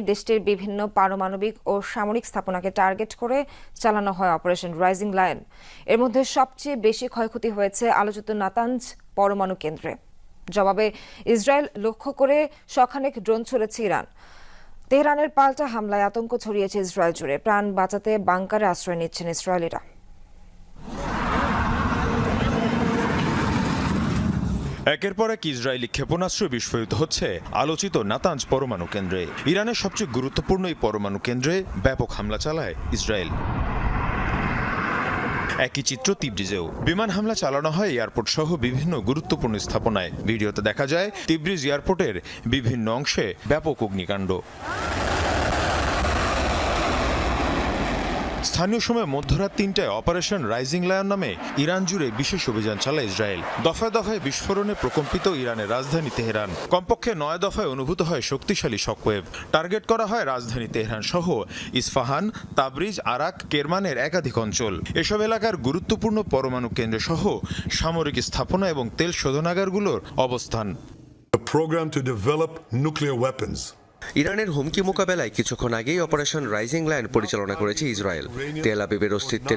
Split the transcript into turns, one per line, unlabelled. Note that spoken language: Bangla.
দেশটির বিভিন্ন পারমাণবিক ও সামরিক স্থাপনাকে টার্গেট করে চালানো হয় অপারেশন রাইজিং লায়ন। এর মধ্যে সবচেয়ে বেশি ক্ষয়ক্ষতি হয়েছে আলোচিত নাতানজ পরমাণু কেন্দ্রে। জবাবে ইসরায়েল লক্ষ্য করে শখানেক ড্রোন ছুড়েছে ইরান। তেহরানের পাল্টা হামলায় আতঙ্ক ছড়িয়েছে ইসরায়েল জুড়ে। প্রাণ বাঁচাতে বাংকারে আশ্রয় নিচ্ছেন ইসরায়েলিরা।
একের পর এক ইসরায়েলি ক্ষেপণাস্ত্র বিস্ফোরিত হচ্ছে আলোচিত নাতানজ পরমাণু কেন্দ্রে। ইরানের সবচেয়ে গুরুত্বপূর্ণ এই পরমাণু কেন্দ্রে ব্যাপক হামলা চালায় ইসরায়েল। একই চিত্র তিব্রিজেও বিমান হামলা চালানো হয় এয়ারপোর্ট সহ বিভিন্ন গুরুত্বপূর্ণ স্থাপনায়। ভিডিওতে দেখা যায় তিব্রিজ এয়ারপোর্টের বিভিন্ন অংশে ব্যাপক অগ্নিকাণ্ড। স্থানীয় সময় মধ্যরাত ৩টায় অপারেশন রাইজিং লায়ন নামে ইরান জুড়ে বিশেষ অভিযান চালায় ইসরায়েল। দফায় দফায় বিস্ফোরণে প্রকম্পিত ইরানের রাজধানী তেহরান। কমপক্ষে ৯ দফায় অনুভূত হয় শক্তিশালী শকওয়েভ। টার্গেট করা হয় রাজধানী তেহরান সহ ইস্পাহান, তাবরিজ, আরাক, কেরমানের একাধিক অঞ্চল। এসব এলাকার গুরুত্বপূর্ণ পরমাণু কেন্দ্র সহ সামরিক স্থাপনা এবং তেল শোধনাগারগুলোর অবস্থান।
ইরানের হুমকি মোকাবেলায় কিছুক্ষণ আগেই অপারেশন রাইজিং লায়ন পরিচালনা করেছে ইসরায়েল। তেল আবিবের অস্তিত্বের